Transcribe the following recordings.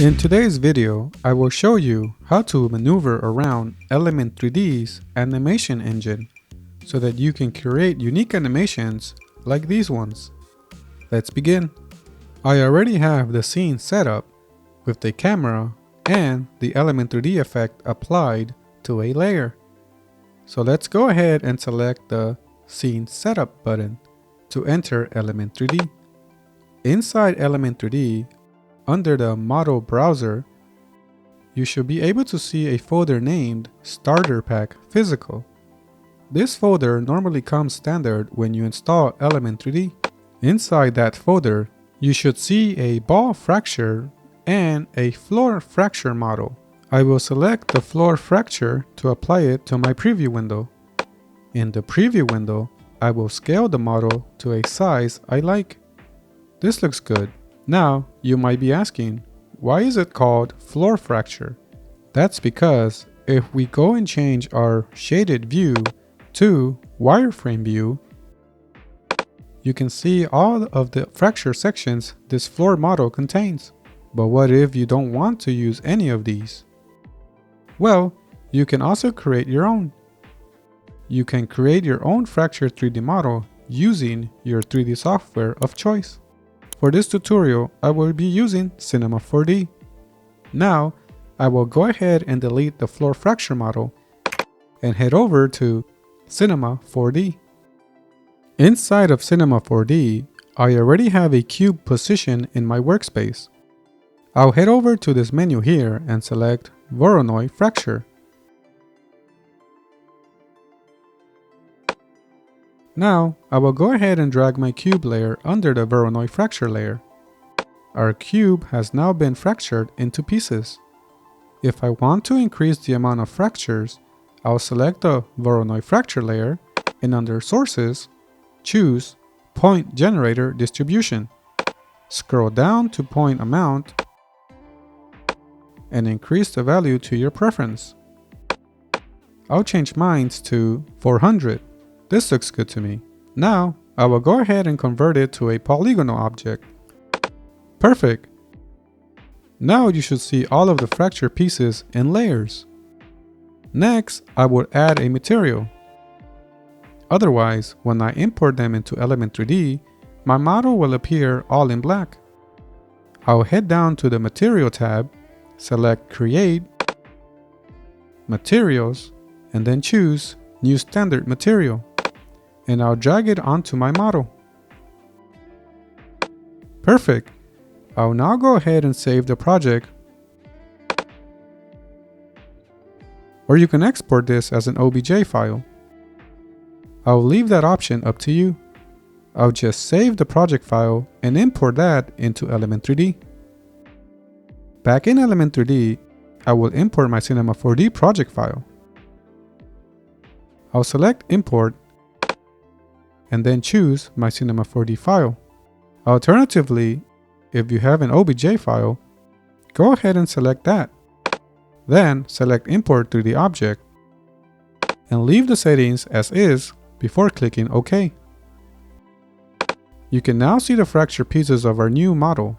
In today's video, I will show you how to maneuver around Element 3D's animation engine so that you can create unique animations like these ones. Let's begin. I already have the scene set up with the camera and the Element 3D effect applied to a layer. So let's go ahead and select the Scene Setup button to enter Element 3D. Inside Element 3D, under the Model Browser, you should be able to see a folder named Starter Pack Physical. This folder normally comes standard when you install Element 3D. Inside that folder, you should see a ball fracture and a floor fracture model. I will select the floor fracture to apply it to my preview window. In the preview window, I will scale the model to a size I like. This looks good. Now, you might be asking, why is it called floor fracture? That's because if we go and change our shaded view to wireframe view, you can see all of the fracture sections this floor model contains. But what if you don't want to use any of these? Well, you can also create your own. You can create your own fracture 3D model using your 3D software of choice. For this tutorial, I will be using Cinema 4D. Now, I will go ahead and delete the floor fracture model and head over to Cinema 4D. Inside of Cinema 4D, I already have a cube position in my workspace. I'll head over to this menu here and select Voronoi Fracture. Now, I will go ahead and drag my cube layer under the Voronoi fracture layer. Our cube has now been fractured into pieces. If I want to increase the amount of fractures, I'll select the Voronoi fracture layer and under Sources, choose Point Generator Distribution. Scroll down to Point Amount and increase the value to your preference. I'll change mine to 400. This looks good to me. Now, I will go ahead and convert it to a polygonal object. Perfect! Now you should see all of the fracture pieces in layers. Next, I will add a material. Otherwise, when I import them into Element 3D, my model will appear all in black. I'll head down to the Material tab, select Create, Materials, and then choose New Standard Material. And I'll drag it onto my model. Perfect! I'll now go ahead and save the project. Or you can export this as an OBJ file. I'll leave that option up to you. I'll just save the project file and import that into Element 3D. Back in Element 3D, I will import my Cinema 4D project file. I'll select Import and then choose my Cinema 4D file. Alternatively, if you have an OBJ file, go ahead and select that. Then select Import 3D Object and leave the settings as is before clicking OK. You can now see the fracture pieces of our new model.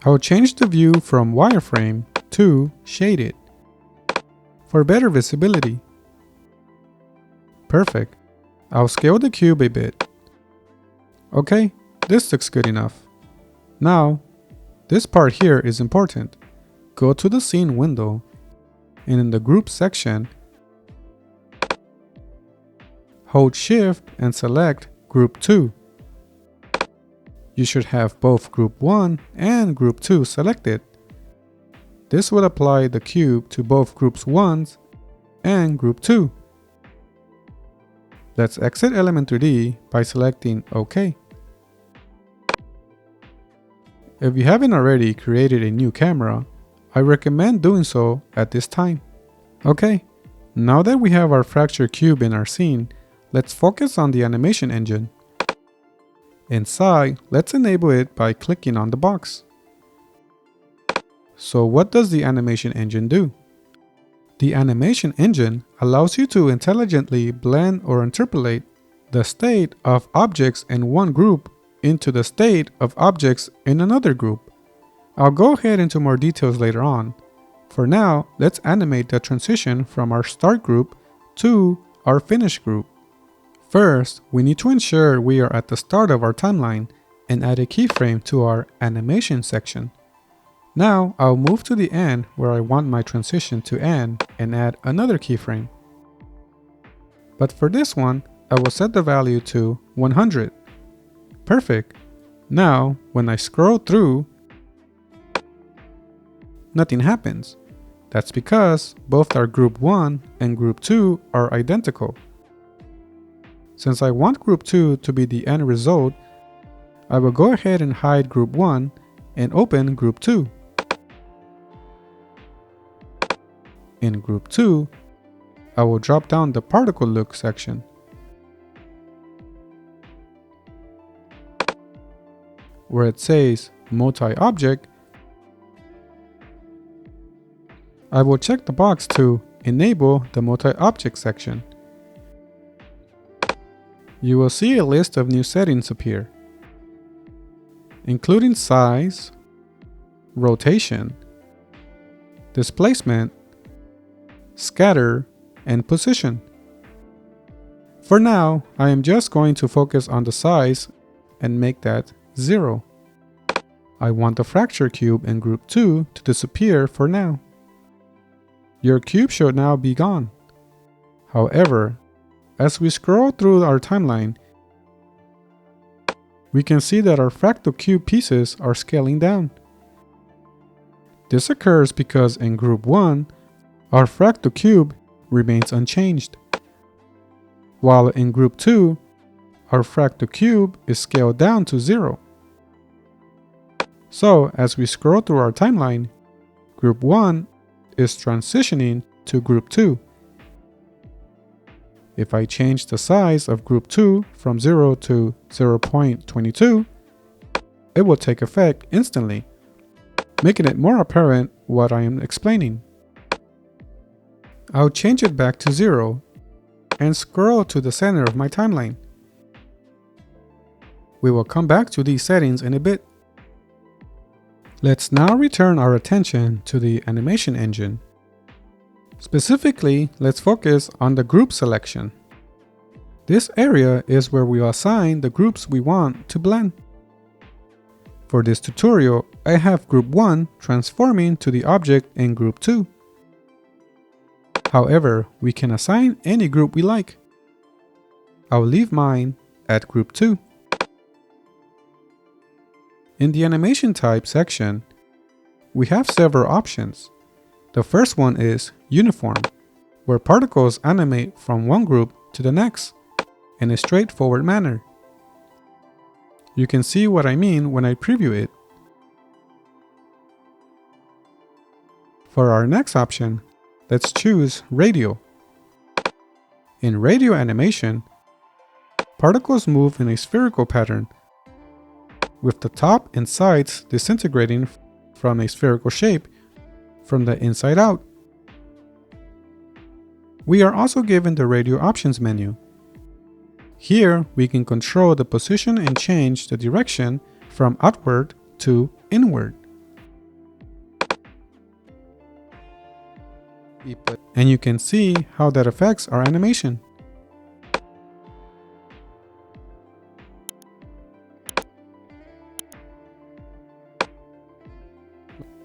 I'll change the view from wireframe to shaded for better visibility. Perfect. I'll scale the cube a bit. Okay, this looks good enough. Now, this part here is important. Go to the scene window and in the group section, hold Shift and select Group 2. You should have both Group 1 and Group 2 selected. This will apply the cube to both Groups 1 and Group 2. Let's exit Element 3D by selecting OK. If you haven't already created a new camera, I recommend doing so at this time. Okay, now that we have our fracture cube in our scene, let's focus on the animation engine. Inside, let's enable it by clicking on the box. So what does the animation engine do? The animation engine allows you to intelligently blend or interpolate the state of objects in one group into the state of objects in another group. I'll go ahead into more details later on. For now, let's animate the transition from our start group to our finish group. First, we need to ensure we are at the start of our timeline and add a keyframe to our animation section. Now, I'll move to the end where I want my transition to end and add another keyframe. But for this one, I will set the value to 100. Perfect. Now, when I scroll through, nothing happens. That's because both our group 1 and group 2 are identical. Since I want group 2 to be the end result, I will go ahead and hide group 1 and open group 2. In group 2, I will drop down the particle look section. Where it says multi-object, I will check the box to enable the multi-object section. You will see a list of new settings appear, including size, rotation, displacement, scatter, and position. For now, I am just going to focus on the size and make that 0. I want the fracture cube in group 2 to disappear for now. Your cube should now be gone. However, as we scroll through our timeline, we can see that our fractal cube pieces are scaling down. This occurs because in group 1, our fractal cube remains unchanged, while in group 2, our fractal cube is scaled down to 0. So as we scroll through our timeline, group 1 is transitioning to group 2. If I change the size of group 2 from 0 to 0.22, it will take effect instantly, making it more apparent what I am explaining. I'll change it back to 0 and scroll to the center of my timeline. We will come back to these settings in a bit. Let's now return our attention to the animation engine. Specifically, let's focus on the group selection. This area is where we assign the groups we want to blend. For this tutorial, I have group 1 transforming to the object in group 2. However, we can assign any group we like. I'll leave mine at group 2. In the animation type section, we have several options. The first one is uniform, where particles animate from one group to the next in a straightforward manner. You can see what I mean when I preview it. For our next option, let's choose radial. In radial animation, particles move in a spherical pattern, with the top and sides disintegrating from a spherical shape from the inside out. We are also given the radial options menu. Here, we can control the position and change the direction from outward to inward. And you can see how that affects our animation.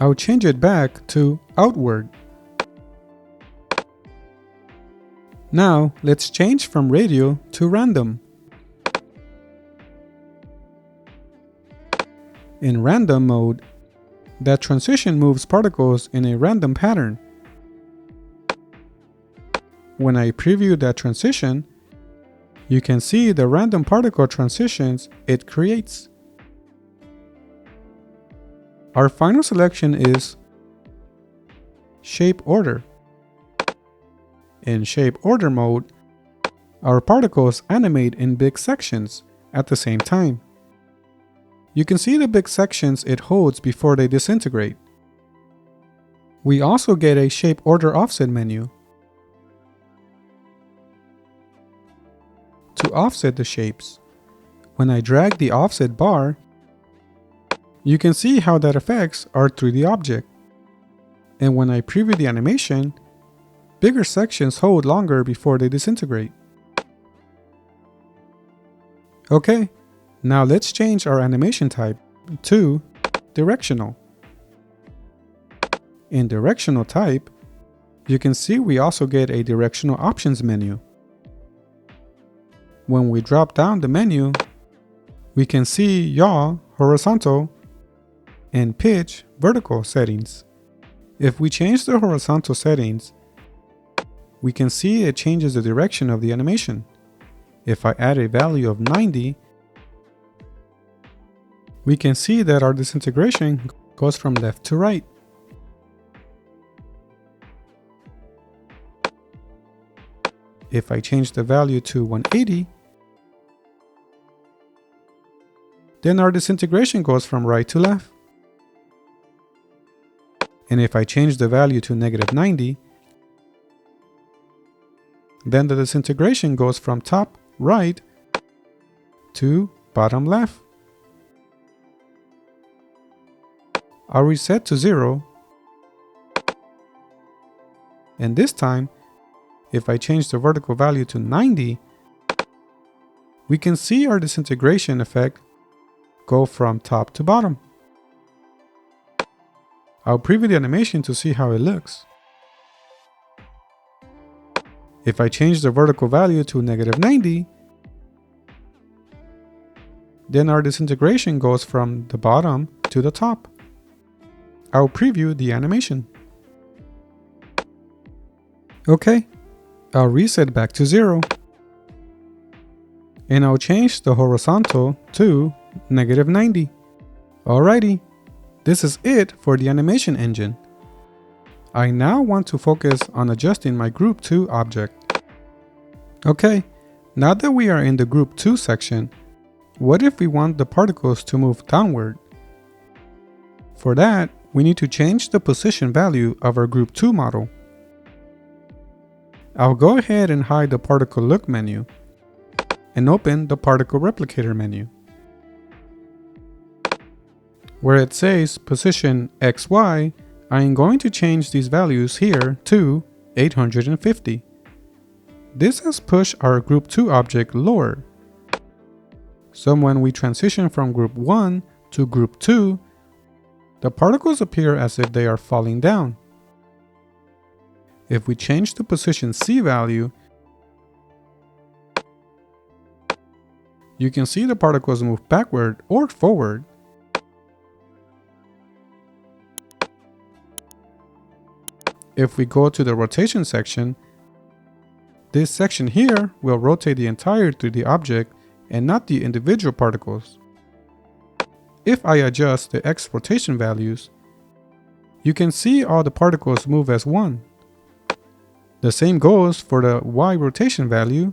I'll change it back to outward. Now, let's change from radial to random. In random mode, that transition moves particles in a random pattern. When I preview that transition, you can see the random particle transitions it creates. Our final selection is shape order. In shape order mode, our particles animate in big sections at the same time. You can see the big sections it holds before they disintegrate. We also get a shape order offset menu. To offset the shapes, When I drag the offset bar, you can see how that affects our 3D object. And when I preview the animation, bigger sections hold longer before they disintegrate. Okay, now let's change our animation type to directional. In directional type, you can see we also get a directional options menu. When we drop down the menu, we can see yaw, horizontal, and pitch, vertical settings. If we change the horizontal settings, we can see it changes the direction of the animation. If I add a value of 90, we can see that our disintegration goes from left to right. If I change the value to 180, then our disintegration goes from right to left. And if I change the value to -90, then the disintegration goes from top right to bottom left. I'll reset to 0. And this time, if I change the vertical value to 90, we can see our disintegration effect go from top to bottom. I'll preview the animation to see how it looks. If I change the vertical value to -90, then our disintegration goes from the bottom to the top. I'll preview the animation. Okay, I'll reset back to 0. And I'll change the horizontal to -90. Alrighty, this is it for the animation engine. I now want to focus on adjusting my Group 2 object. Okay, now that we are in the Group 2 section, what if we want the particles to move downward? For that, we need to change the position value of our Group 2 model. I'll go ahead and hide the Particle Look menu and open the Particle Replicator menu. Where it says Position XY, I am going to change these values here to 850. This has pushed our Group 2 object lower. So when we transition from Group 1 to Group 2, the particles appear as if they are falling down. If we change the position C value, you can see the particles move backward or forward. If we go to the rotation section, this section here will rotate the entire 3D object and not the individual particles. If I adjust the X rotation values, you can see all the particles move as one. The same goes for the Y rotation value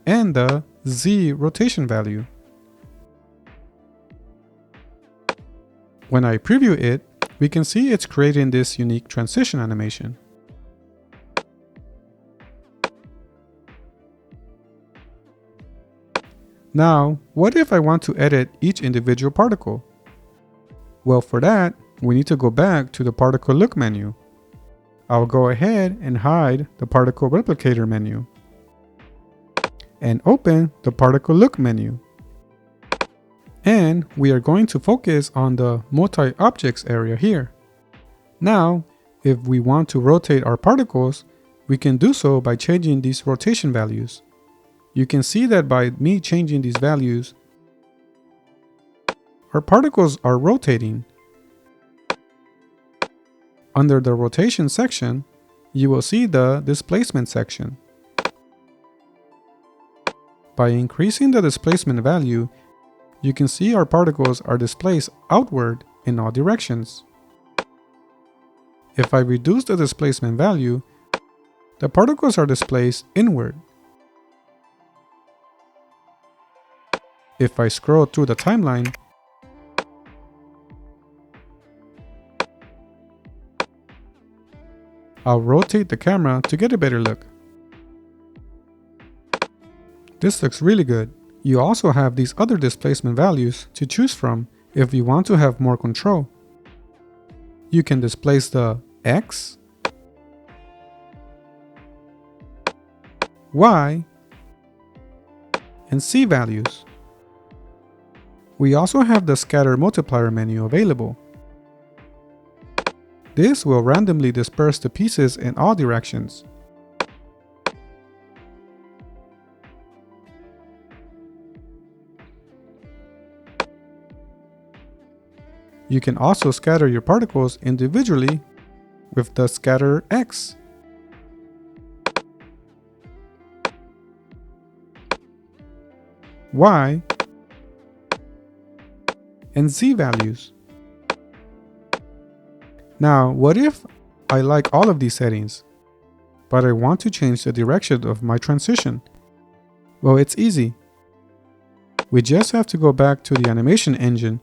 and the Z rotation value. When I preview it, we can see it's creating this unique transition animation. Now, what if I want to edit each individual particle? Well, for that, we need to go back to the Particle Look menu. I'll go ahead and hide the Particle Replicator menu and open the Particle Look menu. And we are going to focus on the Multi-Objects area here. Now, if we want to rotate our particles, we can do so by changing these rotation values. You can see that by me changing these values, our particles are rotating. Under the rotation section, you will see the displacement section. By increasing the displacement value, you can see our particles are displaced outward in all directions. If I reduce the displacement value, the particles are displaced inward. If I scroll through the timeline, I'll rotate the camera to get a better look. This looks really good. You also have these other displacement values to choose from if you want to have more control. You can displace the X, Y, and Z values. We also have the scatter multiplier menu available. This will randomly disperse the pieces in all directions. You can also scatter your particles individually with the scatter X, Y, and Z values. Now, what if I like all of these settings, but I want to change the direction of my transition? Well, it's easy. We just have to go back to the animation engine,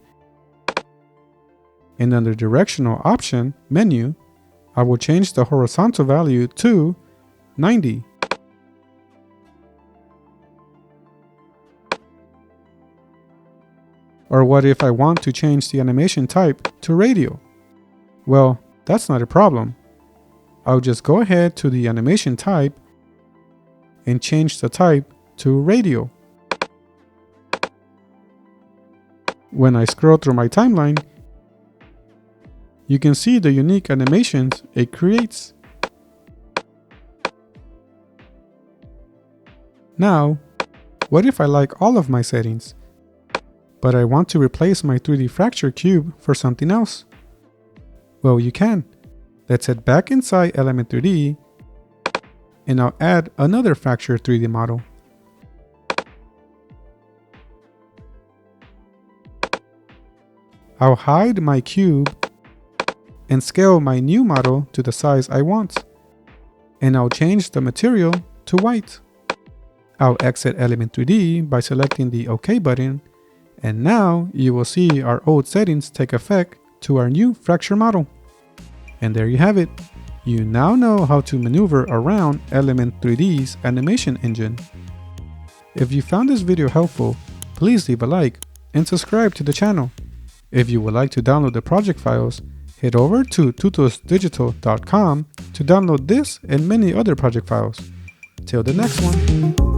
and under directional option menu, I will change the horizontal value to 90. Or what if I want to change the animation type to radial? Well, that's not a problem. I'll just go ahead to the animation type and change the type to radial. When I scroll through my timeline, you can see the unique animations it creates. Now, what if I like all of my settings, but I want to replace my 3D fracture cube for something else? Well, you can. Let's head back inside Element 3D, and I'll add another fracture 3D model. I'll hide my cube and scale my new model to the size I want. And I'll change the material to white. I'll exit Element 3D by selecting the OK button, and now you will see our old settings take effect to our new fracture model. And there you have it. You now know how to maneuver around Element 3D's animation engine. If you found this video helpful, please leave a like and subscribe to the channel. If you would like to download the project files, head over to tutosdigital.com to download this and many other project files. Till the next one.